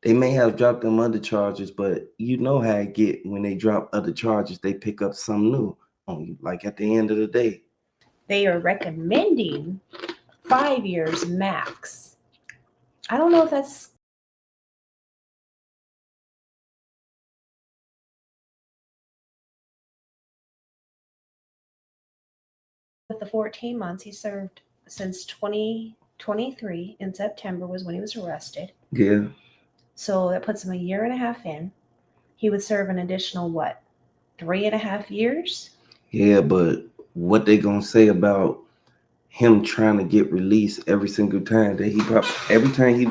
They may have dropped them other charges, but you know how it get when they drop other charges, they pick up some new on you. Like at the end of the day, They are recommending 5 years max. I don't know if that's with the 14 months he served since 2023 in September was when he was arrested. yeah, So that puts him a year and a half in. He would serve an additional what, 3.5 years? yeah. But what they gonna say about him trying to get released every single time that every time he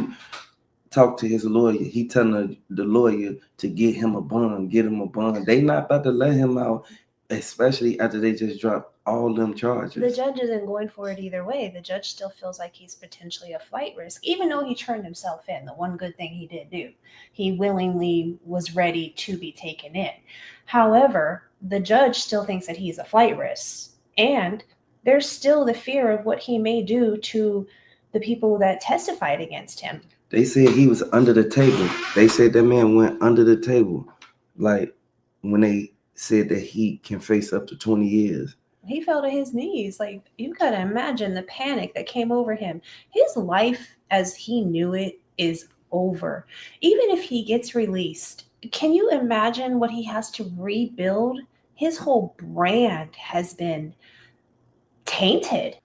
talk to his lawyer, he telling the lawyer to get him a bond, get him a bond. They not about to let him out, especially after they just dropped all them The charges. judge isn't going for it either way. The judge still feels like he's potentially a flight risk, even though he turned himself in. The one good thing he did do, he willingly was ready to be taken in. However, the judge still thinks that he's a flight risk, and there's still the fear of what he may do to the people that testified against him. They said he was under the table. They said that man went under the table, like when they said that he can face up to 20 years. He fell to his knees. Like, you gotta imagine the panic that came over him. His life as he knew it is over. Even if he gets released, can you imagine what he has to rebuild? His whole brand has been tainted.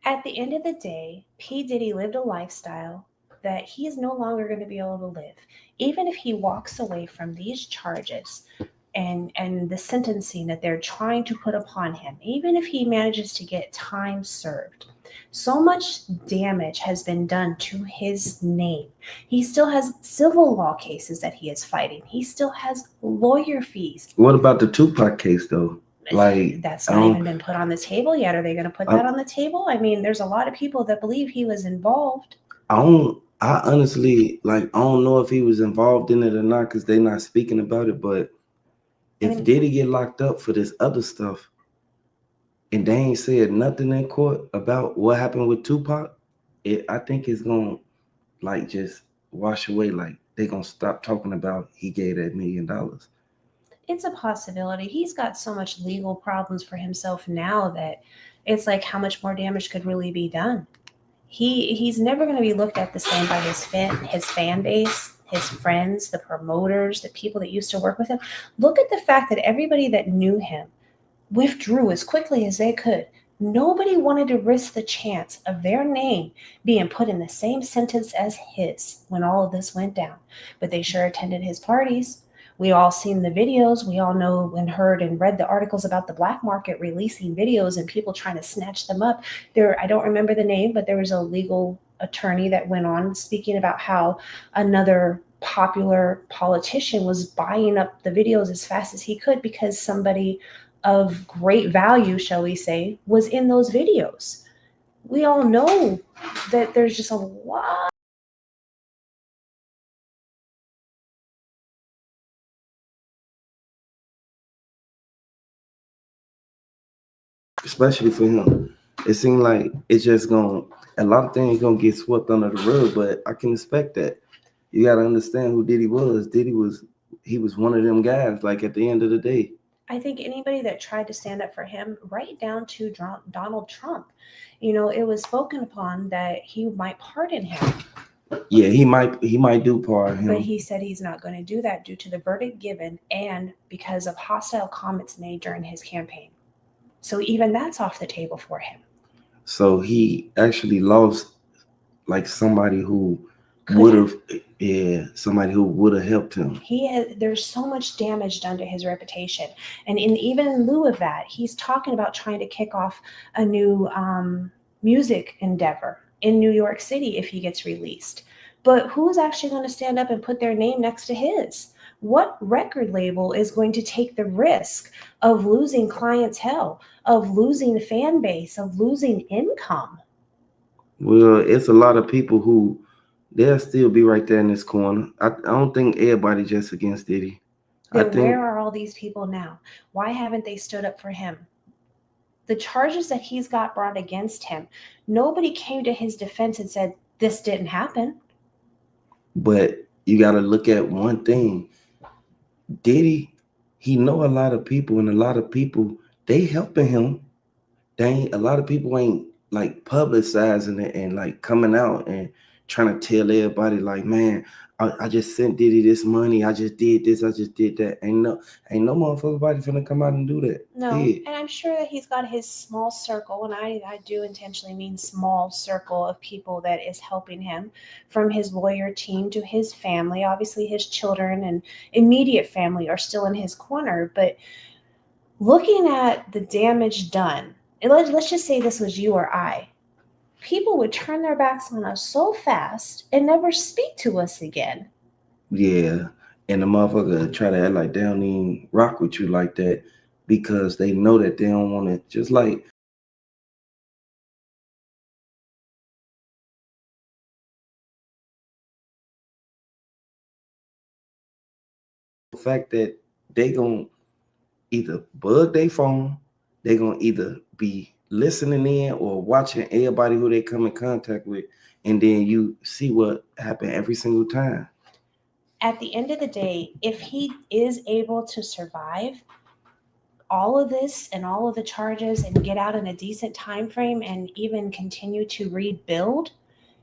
At the end of the day, P. Diddy lived a lifestyle that he is no longer going to be able to live. Even if he walks away from these charges, and the sentencing that they're trying to put upon him, even if he manages to get time served, so much damage has been done to his name. He still has civil law cases that he is fighting. He still has lawyer fees. What about the Tupac case though? Like, That's not even been put on the table yet. Are they going to put that on the table? I mean, there's a lot of people that believe he was involved. I honestly, like, I don't know if he was involved in it or not because they're not speaking about it. But if Diddy get locked up for this other stuff and they ain't said nothing in court about what happened with Tupac, I think it's gonna like just wash away. Like they gonna stop talking about he gave that $1 million. It's a possibility. He's got so much legal problems for himself now that it's like how much more damage could really be done. He's never going to be looked at the same by his fan base, his friends, the promoters, the people that used to work with him. Look at the fact that everybody that knew him withdrew as quickly as they could. Nobody wanted to risk the chance of their name being put in the same sentence as his when all of this went down. But they sure attended his parties. We all seen the videos. We all know and heard and read the articles about the black market releasing videos and people trying to snatch them up. I don't remember the name, but there was a legal attorney that went on speaking about how another popular politician was buying up the videos as fast as he could because somebody of great value, shall we say, was in those videos. We all know that there's just a lot. Especially for him. It seemed like it's just gonna a lot of things gonna get swept under the rug, but I can expect that. You gotta understand who Diddy was. He was one of them guys, like at the end of the day. I think anybody that tried to stand up for him, right down to Donald Trump, it was spoken upon that he might pardon him. Yeah, he might do pardon him. But he said he's not going to do that due to the verdict given and because of hostile comments made during his campaign. So even that's off the table for him. So he actually lost like somebody who would have, somebody who would have helped him. There's so much damage done to his reputation, and even in lieu of that, he's talking about trying to kick off a new music endeavor in New York City if he gets released. But who's actually going to stand up and put their name next to his? What record label is going to take the risk of losing clientele, of losing fan base, of losing income? Well, it's a lot of people who they'll still be right there in this corner. I don't think everybody just against Diddy. Then where are all these people now? Why haven't they stood up for him? The charges that he's got brought against him, nobody came to his defense and said, this didn't happen. But you got to look at one thing. Diddy, he know a lot of people, and a lot of people they helping him. They ain't, a lot of people ain't like publicizing it and like coming out and trying to tell everybody like, man, I just sent Diddy this money. I just did this. I just did that. Ain't no motherfucker body finna come out and do that. No, Yeah. and I'm sure that he's got his small circle, and I do intentionally mean small circle of people that is helping him, from his lawyer team to his family. Obviously, his children and immediate family are still in his corner, but looking at the damage done, and let's just say this was you or I, people would turn their backs on us so fast and never speak to us again. Yeah. And the motherfucker try to act like they don't even rock with you like that because they know that they don't want to, just like the fact that they gonna either bug their phone, they gonna either be listening in or watching everybody who they come in contact with, and then you see what happened every single time. At the end of the day, if he is able to survive all of this and all of the charges and get out in a decent time frame and even continue to rebuild,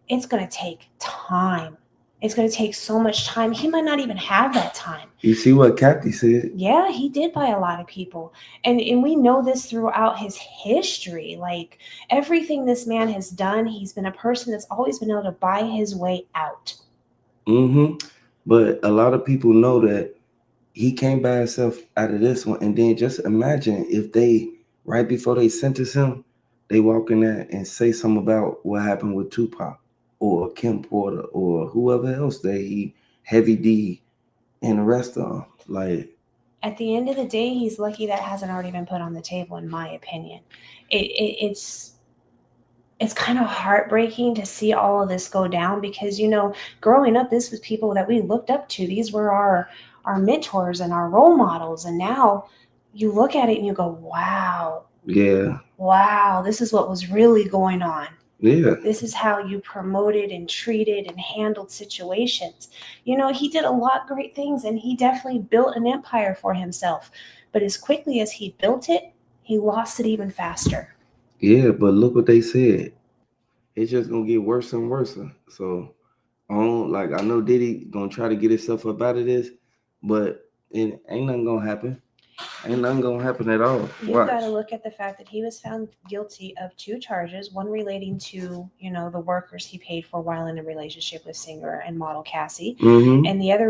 it's going to take time. It's going to take so much time. He might not even have that time. You see what Kathy said? Yeah, he did buy a lot of people. And we know this throughout his history. Like everything this man has done, he's been a person that's always been able to buy his way out. But a lot of people know that he came by himself out of this one. And then just imagine if they, right before they sentence him, they walk in there and say something about what happened with Tupac or Kim Porter or whoever else that he, Heavy D, and the rest of them. Like, at the end of the day, he's lucky that hasn't already been put on the table, in my opinion. It's kind of heartbreaking to see all of this go down because, growing up, this was people that we looked up to. These were our mentors and our role models. And now you look at it and you go, wow, this is what was really going on. Yeah. This is how you promoted and treated and handled situations. He did a lot of great things, and he definitely built an empire for himself. But as quickly as he built it, he lost it even faster. Yeah, but look what they said. It's just gonna get worse and worse. So I know Diddy gonna try to get himself up out of this, but it ain't nothing gonna happen. Ain't nothing gonna happen at all. You've got to look at the fact that he was found guilty of 2 charges, one relating to, the workers he paid for while in a relationship with singer and model Cassie, and the other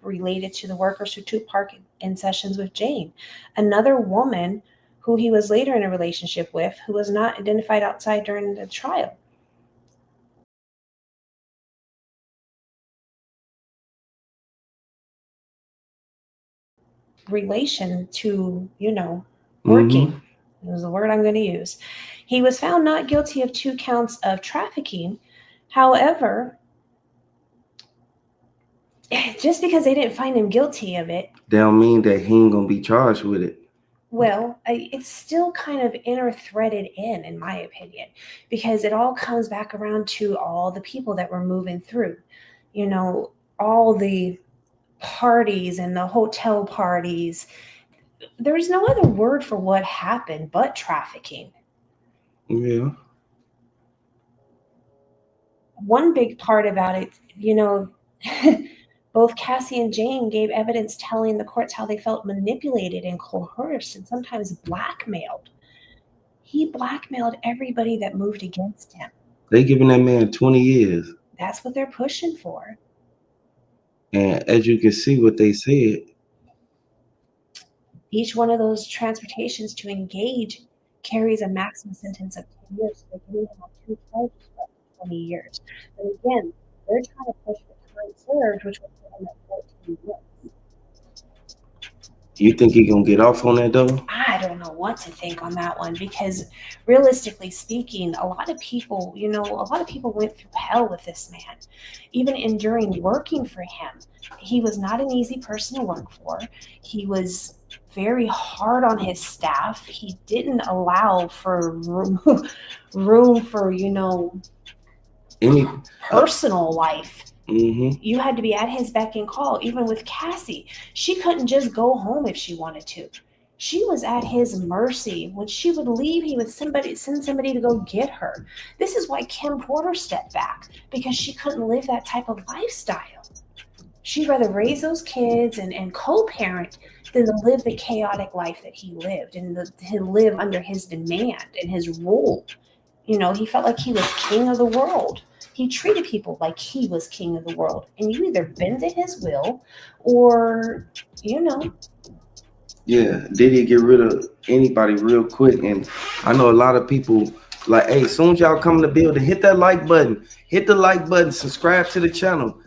related to the workers who took part in sessions with Jane, another woman who he was later in a relationship with, who was not identified outside during the trial. Relation to, working. Is the word I'm going to use. He was found not guilty of 2 counts of trafficking. However, just because they didn't find him guilty of it, that don't mean that he ain't gonna be charged with it. Well, it's still kind of inner threaded in my opinion, because it all comes back around to all the people that were moving through, all the parties and the hotel parties. There's no other word for what happened but trafficking. Yeah. One big part about it, both Cassie and Jane gave evidence telling the courts how they felt manipulated and coerced and sometimes blackmailed. He blackmailed everybody that moved against him. They giving that man 20 years. That's what they're pushing for. And as you can see what they said, each one of those transportations to engage carries a maximum sentence of 10 years. So they're giving him on 2 charges for up to 20 years. But again, they're trying to push for time served, which will put him at 14 months. You think he gonna get off on that though? I don't know what to think on that one, because realistically speaking, a lot of people went through hell with this man, even enduring working for him. He was not an easy person to work for. He was very hard on his staff. He didn't allow for room for, any personal life. You had to be at his beck and call. Even with Cassie, she couldn't just go home if she wanted to. She was at his mercy. When she would leave, he would send somebody to go get her. This is why Kim Porter stepped back, because she couldn't live that type of lifestyle. She'd rather raise those kids and co-parent than to live the chaotic life that he lived and to live under his demand and his rule. He felt like he was king of the world. He treated people like he was king of the world. And you either bend to his will or, you know. Yeah, Diddy get rid of anybody real quick. And I know a lot of people like, hey, as soon as y'all come in the building, hit that like button. Hit the like button. Subscribe to the channel.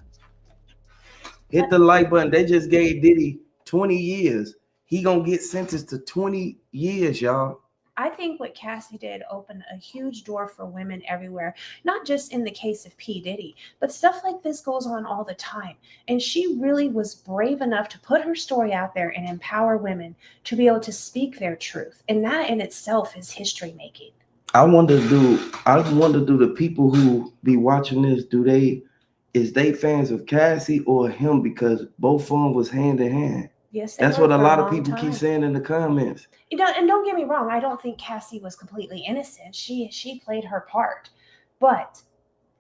Hit the like button. They just gave Diddy 20 years. He gonna get sentenced to 20 years, y'all. I think what Cassie did opened a huge door for women everywhere, not just in the case of P. Diddy, but stuff like this goes on all the time. And she really was brave enough to put her story out there and empower women to be able to speak their truth. And that in itself is history making. I wonder, do the people who be watching this, is they fans of Cassie or him? Because both of them was hand in hand. Yes, that's what a lot of people keep saying in the comments. And don't get me wrong, I don't think Cassie was completely innocent. She played her part, but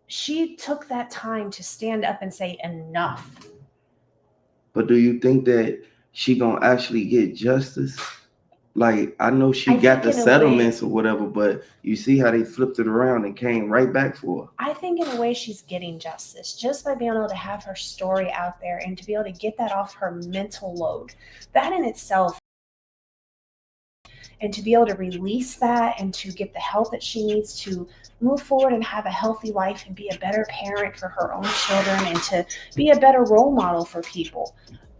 she took that time to stand up and say enough. But do you think that she gonna actually get justice? Like, I know she got the settlements or whatever, but you see how they flipped it around and came right back for her. I think in a way she's getting justice just by being able to have her story out there and to be able to get that off her mental load. That in itself, and to be able to release that and to get the help that she needs to move forward and have a healthy life and be a better parent for her own children and to be a better role model for people.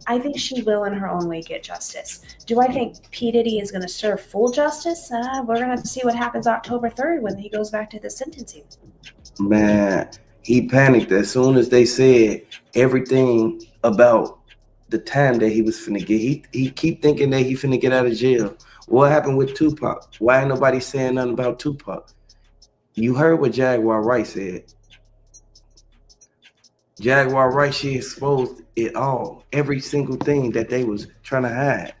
I think she will, in her own way, get justice. Do I think P. Diddy is going to serve full justice? We're going to have to see what happens October 3rd when he goes back to the sentencing. Man, he panicked as soon as they said everything about the time that he was finna get. He keep thinking that he finna get out of jail. What happened with Tupac? Why ain't nobody saying nothing about Tupac? You heard what Jaguar Wright said. Jaguar Wright, she exposed it all, every single thing that they was trying to hide.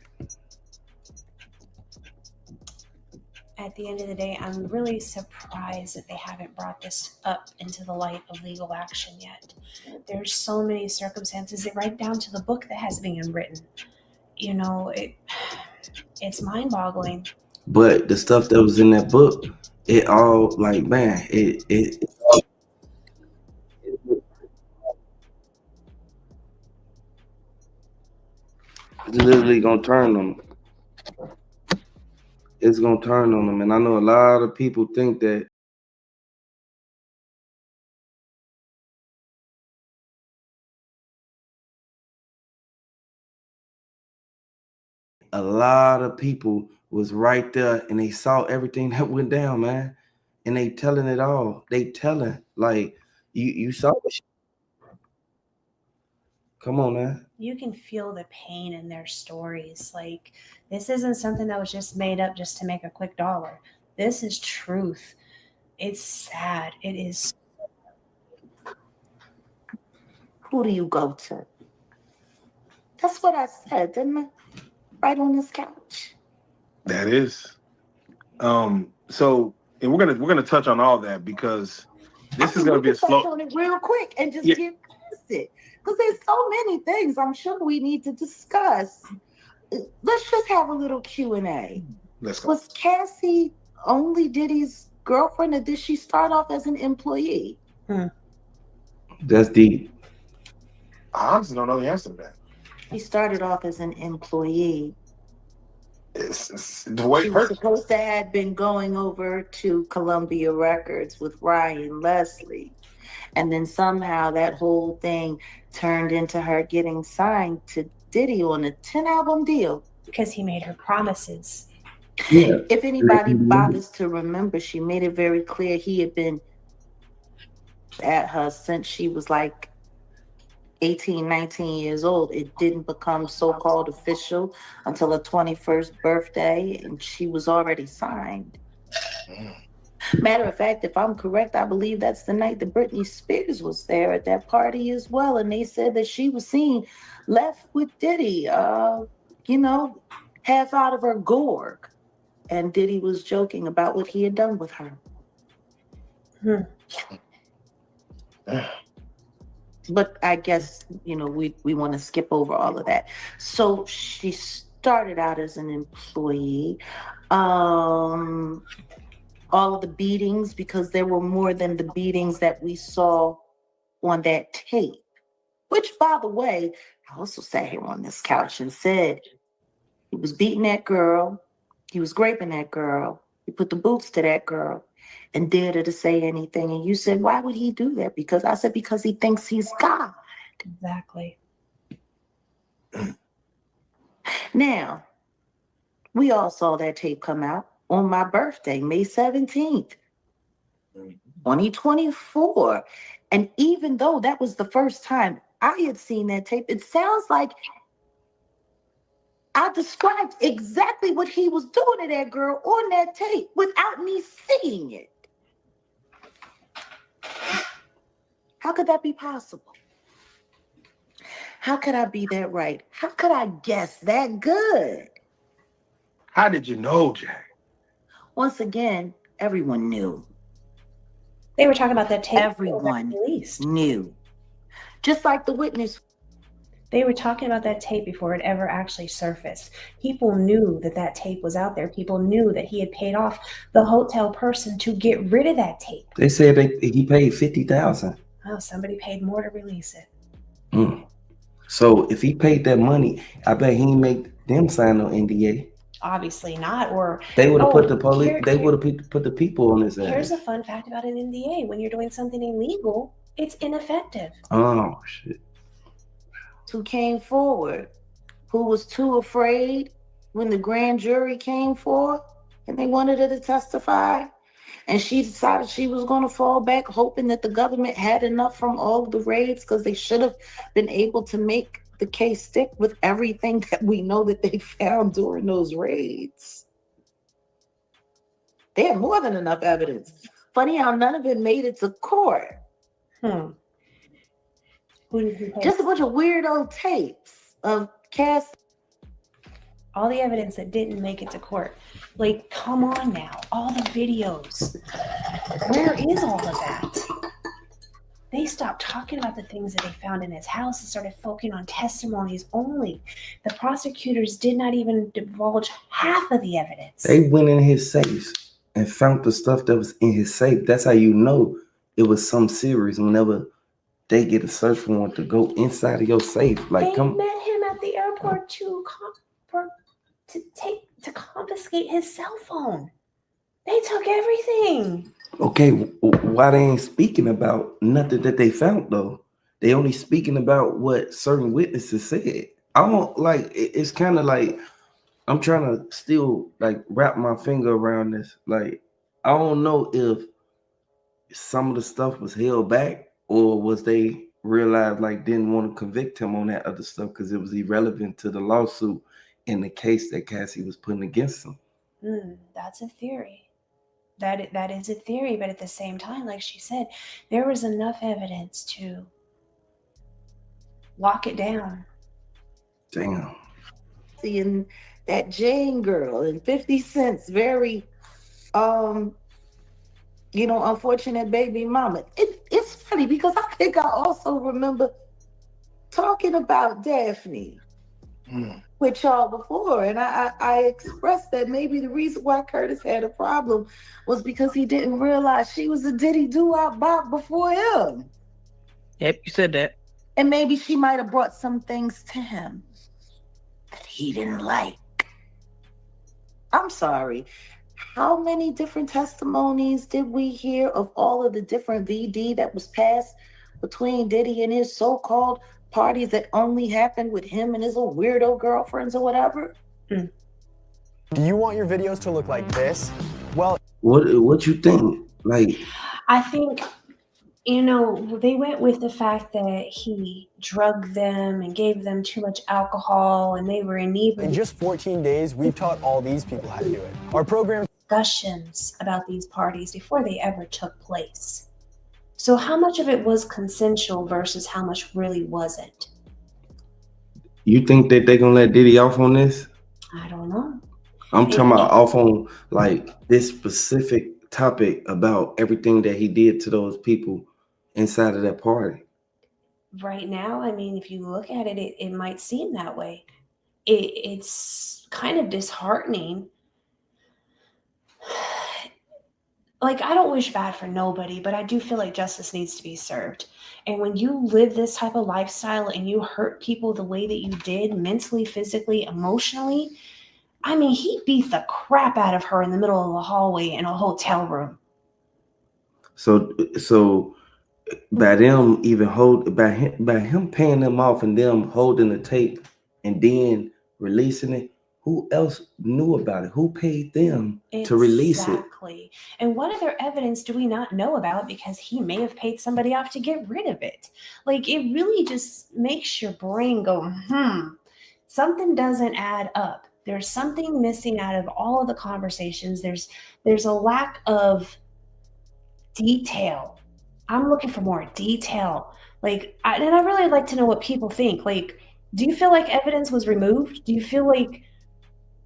At the end of the day, I'm really surprised that they haven't brought this up into the light of legal action yet. There's so many circumstances, right down to the book that has been written. It's mind-boggling. But the stuff that was in that book, it all, like, man, it's literally gonna turn on them. It's gonna turn on them. And I know a lot of people think that a lot of people was right there and they saw everything that went down, man. And they telling it all. They telling, like, you saw it. Come on, man. You can feel the pain in their stories. Like, this isn't something that was just made up just to make a quick dollar. This is truth. It's sad. It is. Who do you go to? That's what I said, didn't I? Right on this couch. That is. So, and we're gonna touch on all that because this is gonna be a slow. Touch on it real quick and just get past it because there's so many things I'm sure we need to discuss. Let's just have a little Q&A. Let's go. Was Cassie only Diddy's girlfriend, or did she start off as an employee? That's deep. I honestly don't know the answer to that. She started off as an employee. It's the way she was supposed to have been going over to Columbia Records with Ryan Leslie. And then somehow that whole thing turned into her getting signed to Diddy on a 10-album deal. Because he made her promises. Yeah. If anybody bothers to remember, she made it very clear he had been at her since she was like 18, 19 years old. It didn't become so-called official until her 21st birthday, and she was already signed. Matter of fact, if I'm correct, I believe that's the night that Britney Spears was there at that party as well. And they said that she was seen left with Diddy, you know, half out of her gourd. And Diddy was joking about what he had done with her. But I guess, we want to skip over all of that. So she started out as an employee. All of the beatings, because there were more than the beatings that we saw on that tape, which, by the way, I also sat here on this couch and said he was beating that girl, he was raping that girl, he put the boots to that girl and dared her to say anything. And you said, why would he do that? Because I said, because he thinks he's God. Exactly. Now, we all saw that tape come out on my birthday, May 17th, 2024. And even though that was the first time I had seen that tape, it sounds like I described exactly what he was doing to that girl on that tape without me seeing it. How could that be possible? How could I be that right? How could I guess that good? How did you know, Jack? Once again, everyone knew. They were talking about that tape. Everyone knew. Just like the witness. They were talking about that tape before it ever actually surfaced. People knew that that tape was out there. People knew that he had paid off the hotel person to get rid of that tape. They said he paid $50,000. Oh, somebody paid more to release it. So if he paid that money, I bet he didn't make them sign no NDA. Obviously not. Or they would have put the police. They would have put the people on his ass. Here's a fun fact about an NDA: when you're doing something illegal, it's ineffective. Oh shit! Who came forward? Who was too afraid when the grand jury came forward and they wanted her to testify? And she decided she was going to fall back, hoping that the government had enough from all of the raids, because they should have been able to make the case stick with everything that we know that they found during those raids. They had more than enough evidence. Funny how none of it made it to court. Just a bunch of weirdo tapes of cast. All the evidence that didn't make it to court. Like, come on now. All the videos. Where is all of that? They stopped talking about the things that they found in his house and started focusing on testimonies only. The prosecutors did not even divulge half of the evidence. They went in his safe and found the stuff that was in his safe. That's how you know it was some serious whenever they get a search warrant to go inside of your safe. Like, they met him at the airport to confiscate his cell phone. They took everything. Okay, why they ain't speaking about nothing that they found though? They only speaking about what certain witnesses said. I don't like. It's kind of like I'm trying to still like wrap my finger around this. Like, I don't know if some of the stuff was held back or was they realized like didn't want to convict him on that other stuff because it was irrelevant to the lawsuit in the case that Cassie was putting against him. That's a theory. That is a theory, but at the same time, like she said, there was enough evidence to lock it down. Damn. Seeing that Jane girl and 50 Cent's very, unfortunate baby mama. It's funny because I think I also remember talking about Daphne with y'all before, and I expressed that maybe the reason why Curtis had a problem was because he didn't realize she was a Diddy doo-wop bop before him. Yep, you said that. And maybe she might have brought some things to him that he didn't like. I'm sorry. How many different testimonies did we hear of all of the different VD that was passed between Diddy and his so-called parties that only happened with him and his little weirdo girlfriends or whatever? Do you want your videos to look like this? Well, what you think? Like, I think, they went with the fact that he drugged them and gave them too much alcohol and they were inebriated. In just 14 days, we've taught all these people how to do it. Our program discussions about these parties before they ever took place. So how much of it was consensual versus how much really wasn't? You think that they're gonna let Diddy off on this? I don't know. I'm talking about off on like this specific topic about everything that he did to those people inside of that party. Right now, I mean, if you look at it, it might seem that way. It's kind of disheartening. Like, I don't wish bad for nobody, but I do feel like justice needs to be served. And when you live this type of lifestyle and you hurt people the way that you did, mentally, physically, emotionally, I mean, he beat the crap out of her in the middle of the hallway in a hotel room. So by them even by him paying them off and them holding the tape and then releasing it, who else knew about it? Who paid them to release it? Exactly. And what other evidence do we not know about because he may have paid somebody off to get rid of it? Like, it really just makes your brain go, something doesn't add up. There's something missing out of all of the conversations. There's a lack of detail. I'm looking for more detail. Like, and I really like to know what people think. Like, do you feel like evidence was removed? Do you feel like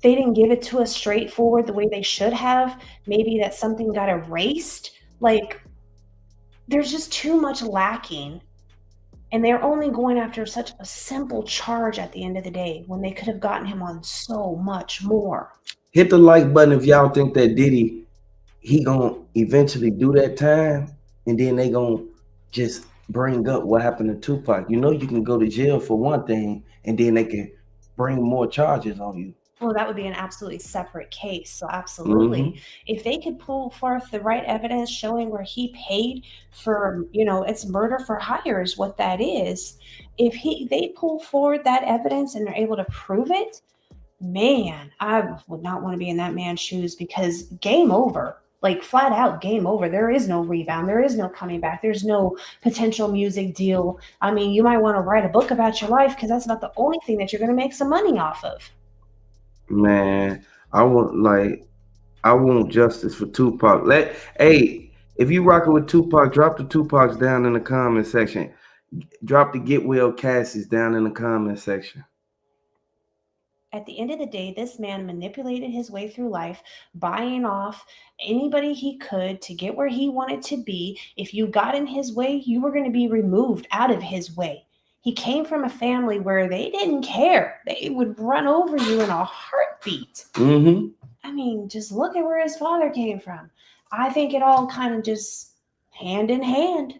they didn't give it to us straightforward the way they should have? Maybe that something got erased? Like, there's just too much lacking. And they're only going after such a simple charge at the end of the day when they could have gotten him on so much more. Hit the like button if y'all think that Diddy, he gonna eventually do that time, and then they gonna just bring up what happened to Tupac. You know, you can go to jail for one thing, and then they can bring more charges on you. Well, that would be an absolutely separate case. So absolutely. If they could pull forth the right evidence showing where he paid for, it's murder for hire is what that is. If they pull forward that evidence and they're able to prove it, man, I would not want to be in that man's shoes because game over. Like, flat out game over. There is no rebound. There is no coming back. There's no potential music deal. I mean, you might want to write a book about your life because that's about the only thing that you're going to make some money off of. Man, I want justice for Tupac. Hey, if you rocking with Tupac, drop the Tupacs down in the comment section. Drop the Get Well Cassies down in the comment section. At the end of the day, this man manipulated his way through life, buying off anybody he could to get where he wanted to be. If you got in his way, you were going to be removed out of his way. He came from a family where they didn't care. They would run over you in a heartbeat. I mean, just look at where his father came from. I think it all kind of just hand in hand.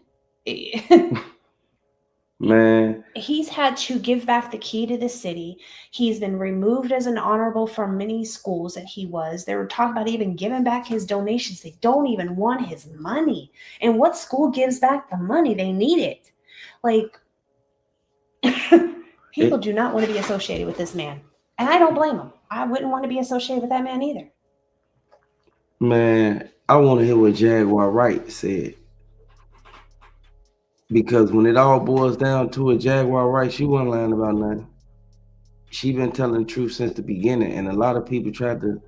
Man, He's had to give back the key to the city. He's been removed as an honorable from many schools that he was. They were talking about even giving back his donations. They don't even want his money. And what school gives back the money? They need it. Like, people do not want to be associated with this man. And I don't blame them. I wouldn't want to be associated with that man either. Man, I want to hear what Jaguar Wright said. Because when it all boils down to it, Jaguar Wright, she wasn't lying about nothing. She been telling the truth since the beginning. And a lot of people tried to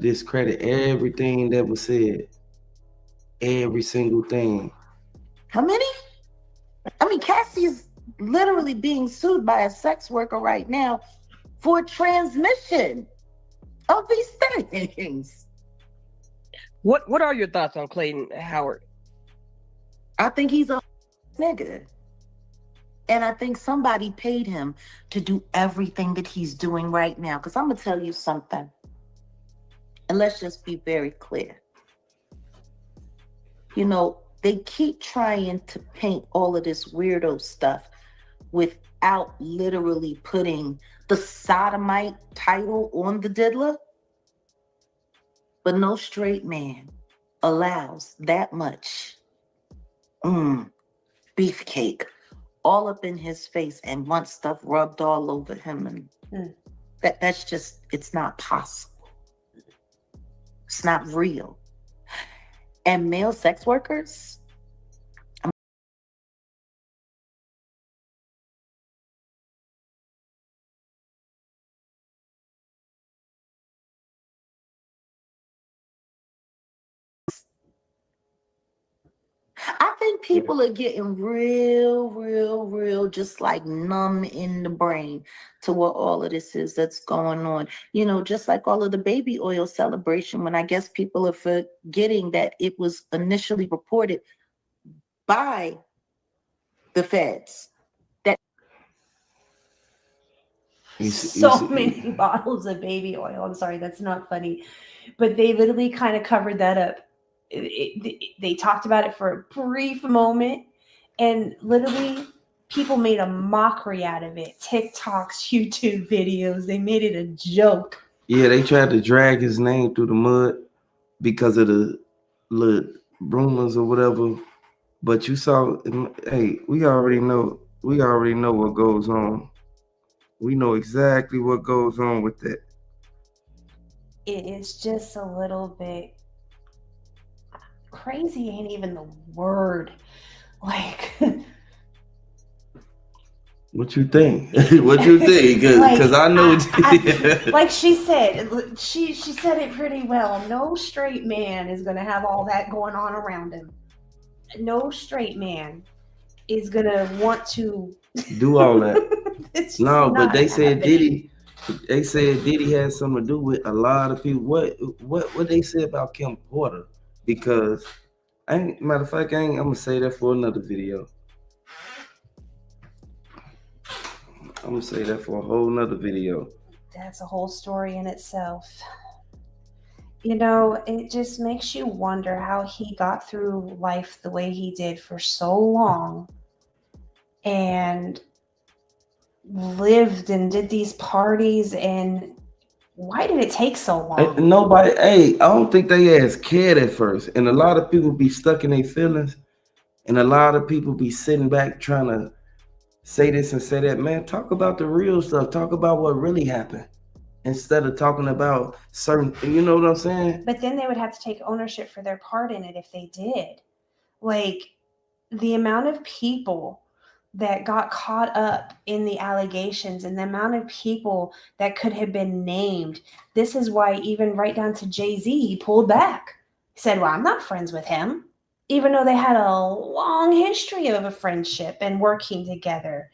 discredit everything that was said. Every single thing. How many? I mean, Cassie's literally being sued by a sex worker right now for transmission of these things. What are your thoughts on Clayton Howard? I think he's a nigga. And I think somebody paid him to do everything that he's doing right now. Because I'm going to tell you something. And let's just be very clear. You know, they keep trying to paint all of this weirdo stuff without literally putting the sodomite title on the diddler. But no straight man allows that much beefcake all up in his face and wants stuff rubbed all over him. And that's just, it's not possible. It's not real. And male sex workers, think people are getting real, just like numb in the brain to what all of this is that's going on. Just like all of the baby oil celebration, when I guess people are forgetting that it was initially reported by the feds. So many bottles of baby oil. I'm sorry, that's not funny. But they literally kind of covered that up. They talked about it for a brief moment, and literally people made a mockery out of it. TikToks, YouTube videos, they made it a joke. Yeah, they tried to drag his name through the mud because of the little rumors or whatever. But you saw, hey, we already know what goes on. We know exactly what goes on with that. It is just a little bit crazy, ain't even the word. Like, what you think? What you think? Because I know. Like she said, she said it pretty well. No straight man is going to have all that going on around him. No straight man is going to want to do all that. No, but they said happening. Diddy had something to do with a lot of people. What they said about Kim Porter? Because matter of fact, I'm gonna say that for another video. I'm gonna say that for a whole nother video. That's a whole story in itself. It just makes you wonder how he got through life the way he did for so long and lived and did these parties, and why did it take so long? Nobody, I don't think they asked cared at first. And a lot of people be stuck in their feelings, and a lot of people be sitting back trying to say this and say that. Man, talk about the real stuff. Talk about what really happened instead of talking about certain, you know what I'm saying? But then they would have to take ownership for their part in it if they did. Like, the amount of people that got caught up in the allegations and the amount of people that could have been named. This is why even right down to Jay-Z, he pulled back. He said, well, I'm not friends with him, even though they had a long history of a friendship and working together.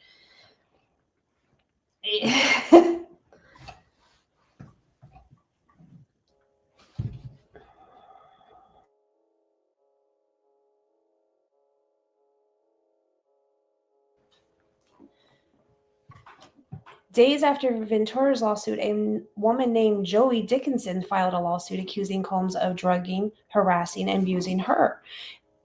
Days after Ventura's lawsuit, a woman named Joey Dickinson filed a lawsuit accusing Combs of drugging, harassing, and abusing her.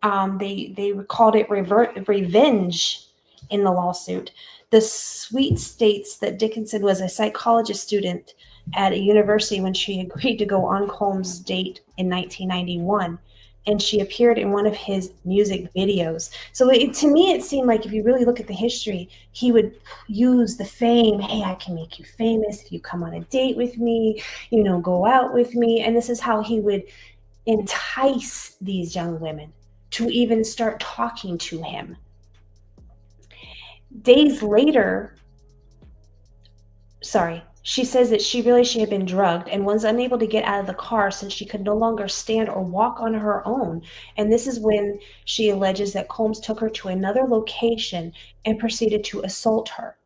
They called it revenge in the lawsuit. The suite states that Dickinson was a psychologist student at a university when she agreed to go on Combs' date in 1991. And she appeared in one of his music videos. So to me, it seemed like if you really look at the history, he would use the fame. Hey, I can make you famous if you come on a date with me, go out with me. And this is how he would entice these young women to even start talking to him. Days later, she says that she realized she had been drugged and was unable to get out of the car since she could no longer stand or walk on her own. And this is when she alleges that Combs took her to another location and proceeded to assault her.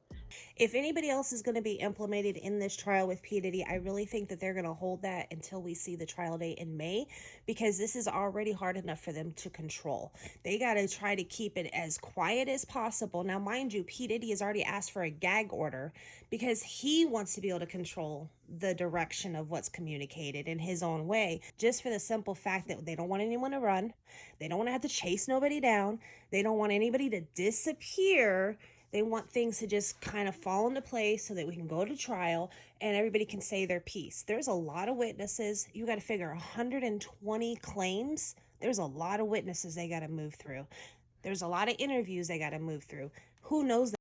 If anybody else is going to be implemented in this trial with P. Diddy, I really think that they're going to hold that until we see the trial date in May, because this is already hard enough for them to control. They got to try to keep it as quiet as possible. Now, mind you, P. Diddy has already asked for a gag order because he wants to be able to control the direction of what's communicated in his own way, just for the simple fact that they don't want anyone to run. They don't want to have to chase nobody down. They don't want anybody to disappear. They want things to just kind of fall into place so that we can go to trial and everybody can say their piece. There's a lot of witnesses. You got to figure 120 claims. There's a lot of witnesses they got to move through. There's a lot of interviews they got to move through. Who knows?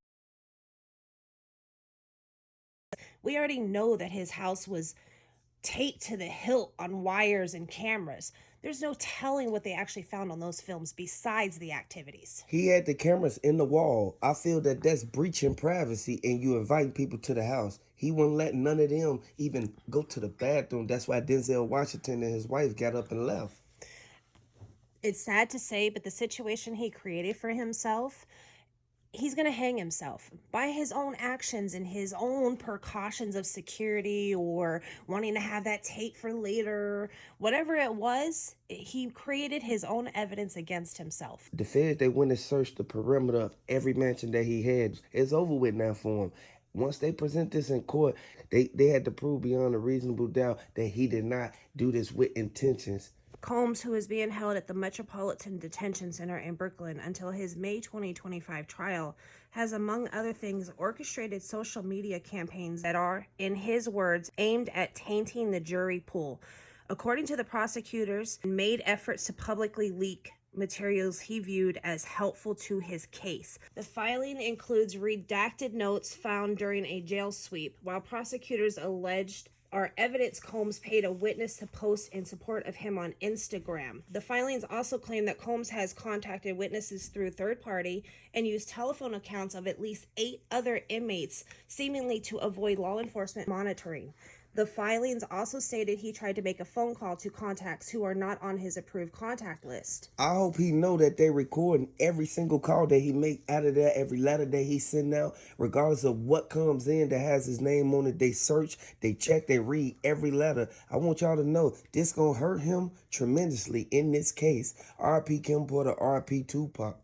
We already know that his house was taped to the hilt on wires and cameras. There's no telling what they actually found on those films besides the activities. He had the cameras in the wall. I feel that that's breaching privacy, and you invite people to the house. He wouldn't let none of them even go to the bathroom. That's why Denzel Washington and his wife got up and left. It's sad to say, but the situation he created for himself, he's going to hang himself by his own actions and his own precautions of security or wanting to have that tape for later. Whatever it was, he created his own evidence against himself. The feds, they went and searched the perimeter of every mansion that he had. It's over with now for him. Once they present this in court, they had to prove beyond a reasonable doubt that he did not do this with intentions. Combs, who is being held at the Metropolitan Detention Center in Brooklyn until his May 2025 trial, has, among other things, orchestrated social media campaigns that are, in his words, aimed at tainting the jury pool. According to the prosecutors, made efforts to publicly leak materials he viewed as helpful to his case. The filing includes redacted notes found during a jail sweep, while prosecutors alleged are evidence Combs paid a witness to post in support of him on Instagram. The filings also claim that Combs has contacted witnesses through third party and used telephone accounts of at least 8 other inmates, seemingly to avoid law enforcement monitoring. The filings also stated he tried to make a phone call to contacts who are not on his approved contact list. I hope he know that they recording every single call that he make out of that, every letter that he send out, regardless of what comes in that has his name on it. They search, they check, they read every letter. I want y'all to know this gonna hurt him tremendously in this case. R.P. Kim Porter, R.P. Tupac.